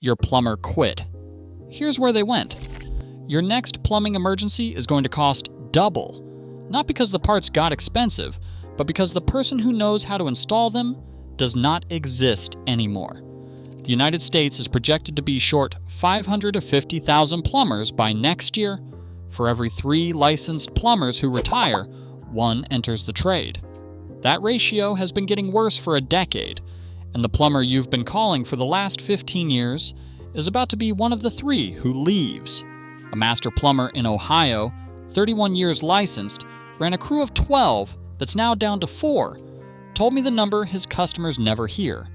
your plumber quit. Here's where they went. Your next plumbing emergency is going to cost double. Not because the parts got expensive, but because the person who knows how to install them does not exist anymore. The United States is projected to be short 500 to 50,000 plumbers by next year. For every 3 licensed plumbers who retire, 1 enters the trade. That ratio has been getting worse for a decade, and the plumber you've been calling for the last 15 years is about to be one of the 3 who leaves. A master plumber in Ohio, 31 years licensed, ran a crew of 12 that's now down to 4, told me the number his customers never hear.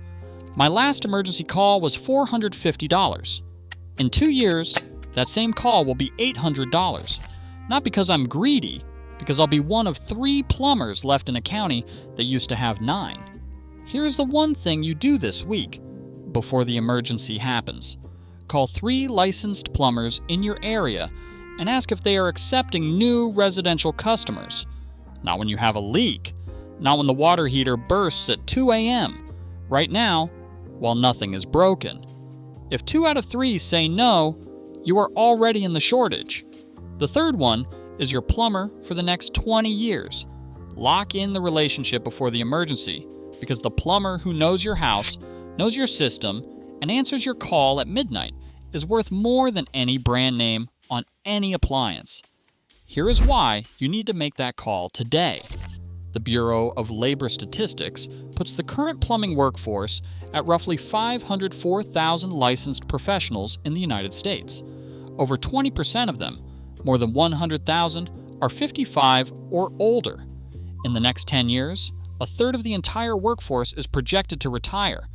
My last emergency call was $450. In 2 years, that same call will be $800. Not because I'm greedy, because I'll be one of 3 plumbers left in a county that used to have 9. Here's the one thing you do this week before the emergency happens. Call 3 licensed plumbers in your area and ask if they are accepting new residential customers. Not when you have a leak, not when the water heater bursts at 2 a.m. Right now, while nothing is broken. If 2 out of 3 say no, you are already in the shortage. The third one is your plumber for the next 20 years. Lock in the relationship before the emergency, because the plumber who knows your house, knows your system, and answers your call at midnight is worth more than any brand name on any appliance. Here is why you need to make that call today. The Bureau of Labor Statistics puts the current plumbing workforce at roughly 504,000 licensed professionals in the United States. Over 20% of them, more than 100,000, are 55 or older. In the next 10 years, a third of the entire workforce is projected to retire.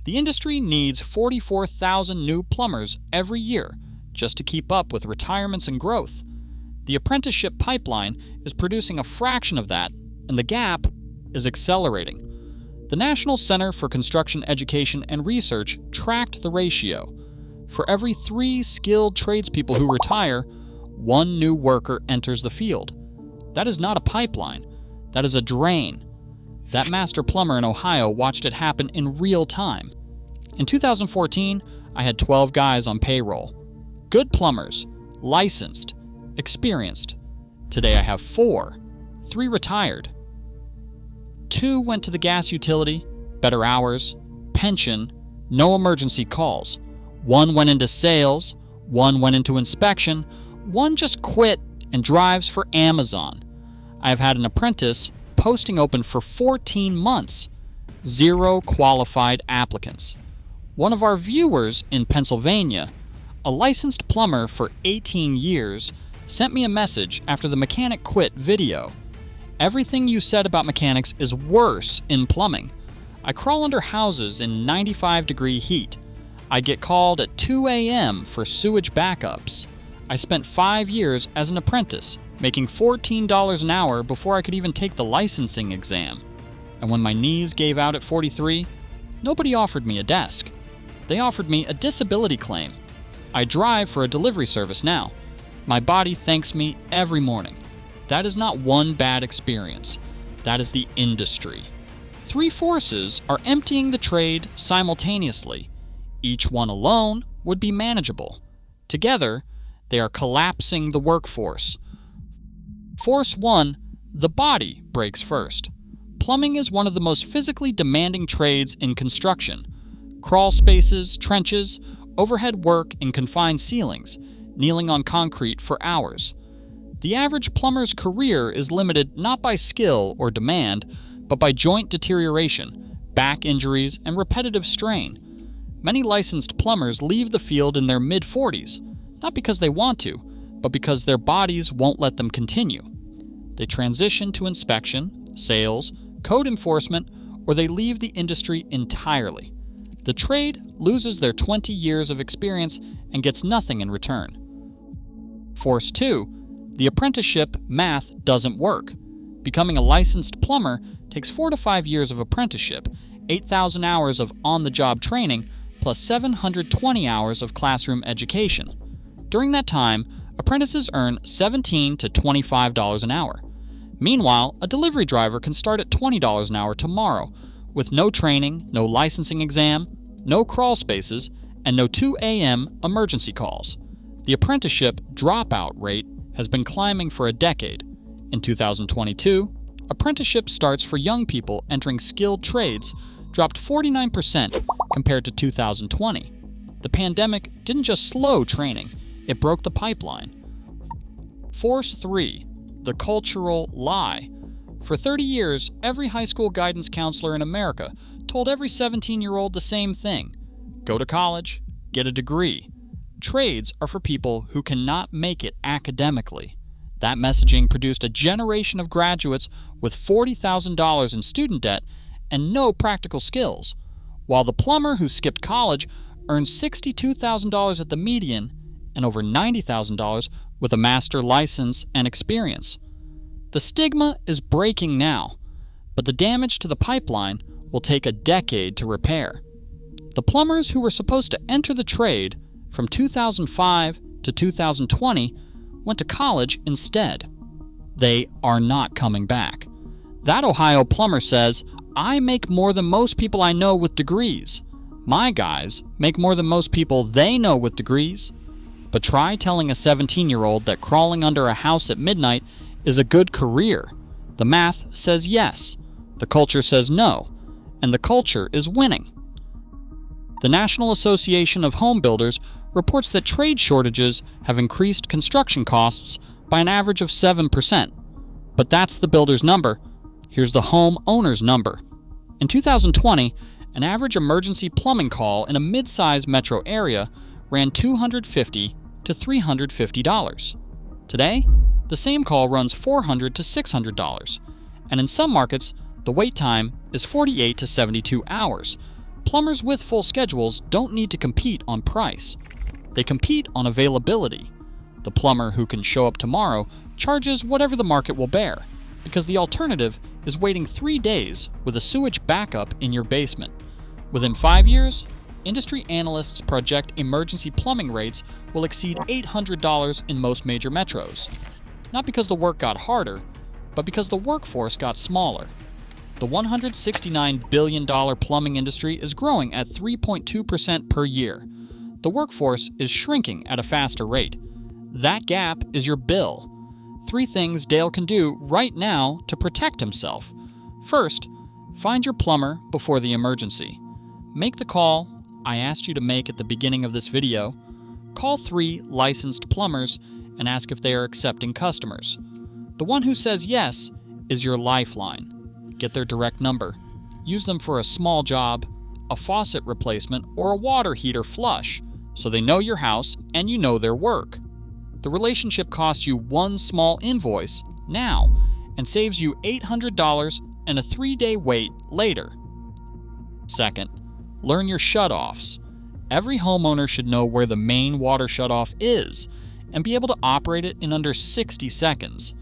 The industry needs 44,000 new plumbers every year just to keep up with retirements and growth. The apprenticeship pipeline is producing a fraction of that, and the gap is accelerating. The National Center for Construction Education and Research tracked the ratio. For every 3 skilled tradespeople who retire, 1 new worker enters the field. That is not a pipeline. That is a drain. That master plumber in Ohio watched it happen in real time. In 2014, I had 12 guys on payroll. Good plumbers, licensed, experienced. Today I have 4. 3 retired. 2 went to the gas utility, better hours, pension, no emergency calls. 1 went into sales, 1 went into inspection, 1 just quit and drives for Amazon. I have had an apprentice posting open for 14 months. 0 qualified applicants. One of our viewers in Pennsylvania, a licensed plumber for 18 years, sent me a message after the mechanic quit video. Everything you said about mechanics is worse in plumbing. I crawl under houses in 95-degree heat. I get called at 2 a.m. for sewage backups. I spent 5 years as an apprentice, making $14 an hour before I could even take the licensing exam. And when my knees gave out at 43, nobody offered me a desk. They offered me a disability claim. I drive for a delivery service now. My body thanks me every morning. That is not one bad experience. That is the industry. 3 forces are emptying the trade simultaneously. Each one alone would be manageable. Together, they are collapsing the workforce. Force 1, the body breaks first. Plumbing is one of the most physically demanding trades in construction. Crawl spaces, trenches, overhead work in confined ceilings, kneeling on concrete for hours. The average plumber's career is limited not by skill or demand, but by joint deterioration, back injuries, and repetitive strain. Many licensed plumbers leave the field in their mid-40s, not because they want to, but because their bodies won't let them continue. They transition to inspection, sales, code enforcement, or they leave the industry entirely. The trade loses their 20 years of experience and gets nothing in return. Force 2, the apprenticeship math doesn't work. Becoming a licensed plumber takes 4 to 5 years of apprenticeship, 8,000 hours of on-the-job training, plus 720 hours of classroom education. During that time, apprentices earn $17 to $25 an hour. Meanwhile, a delivery driver can start at $20 an hour tomorrow, with no training, no licensing exam, no crawl spaces, and no 2 a.m. emergency calls. The apprenticeship dropout rate has been climbing for a decade. In 2022, apprenticeship starts for young people entering skilled trades dropped 49% compared to 2020. The pandemic didn't just slow training, it broke the pipeline. Force 3, the cultural lie. For 30 years, every high school guidance counselor in America told every 17-year-old the same thing. Go to college, get a degree. Trades are for people who cannot make it academically. That messaging produced a generation of graduates with $40,000 in student debt and no practical skills, while the plumber who skipped college earned $62,000 at the median and over $90,000 with a master license and experience. The stigma is breaking now, but the damage to the pipeline will take a decade to repair. The plumbers who were supposed to enter the trade from 2005 to 2020 went to college instead. They are not coming back. That Ohio plumber says, "I make more than most people I know with degrees. My guys make more than most people they know with degrees." But try telling a 17-year-old that crawling under a house at midnight is a good career. The math says yes, the culture says no, and the culture is winning. The National Association of Home Builders reports that trade shortages have increased construction costs by an average of 7%. But that's the builder's number. Here's the homeowner's number. In 2020, an average emergency plumbing call in a mid-sized metro area ran $250 to $350. Today, the same call runs $400 to $600, and in some markets, the wait time is 48 to 72 hours. Plumbers with full schedules don't need to compete on price. They compete on availability. The plumber who can show up tomorrow charges whatever the market will bear, because the alternative is waiting 3 days with a sewage backup in your basement. Within 5 years, industry analysts project emergency plumbing rates will exceed $800 in most major metros. Not because the work got harder, but because the workforce got smaller. The $169 billion plumbing industry is growing at 3.2% per year. The workforce is shrinking at a faster rate. That gap is your bill. 3 things Dale can do right now to protect himself. First, find your plumber before the emergency. Make the call I asked you to make at the beginning of this video. Call 3 licensed plumbers and ask if they are accepting customers. The one who says yes is your lifeline. Get their direct number. Use them for a small job, a faucet replacement, or a water heater flush, so they know your house and you know their work. The relationship costs you one small invoice now and saves you $800 and a 3-day wait later. Second, learn your shutoffs. Every homeowner should know where the main water shutoff is and be able to operate it in under 60 seconds.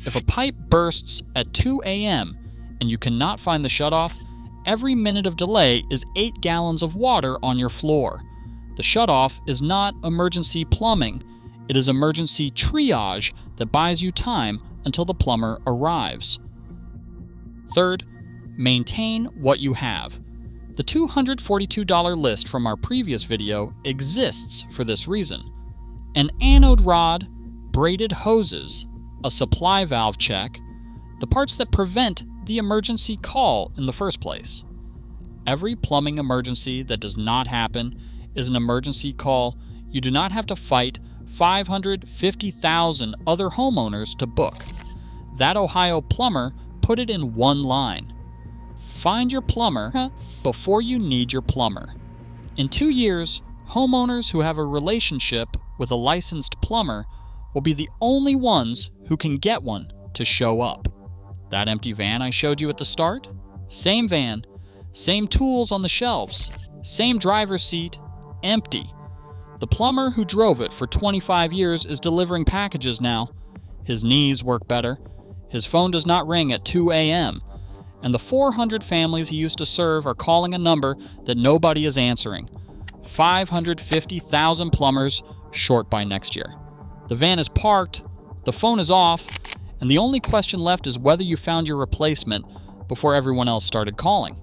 If a pipe bursts at 2 a.m. and you cannot find the shutoff, every minute of delay is 8 gallons of water on your floor. The shutoff is not emergency plumbing. It is emergency triage that buys you time until the plumber arrives. Third, maintain what you have. The $242 list from our previous video exists for this reason. An anode rod, braided hoses, a supply valve check, the parts that prevent the emergency call in the first place. Every plumbing emergency that does not happen is an emergency call you do not have to fight 550,000 other homeowners to book. That Ohio plumber put it in one line. Find your plumber before you need your plumber. In 2 years, homeowners who have a relationship with a licensed plumber will be the only ones who can get one to show up. That empty van I showed you at the start? Same van, same tools on the shelves, same driver's seat, empty. The plumber who drove it for 25 years is delivering packages now. His knees work better. His phone does not ring at 2 a.m. And the 400 families he used to serve are calling a number that nobody is answering. 550,000 plumbers short by next year. The van is parked, the phone is off, and the only question left is whether you found your replacement before everyone else started calling.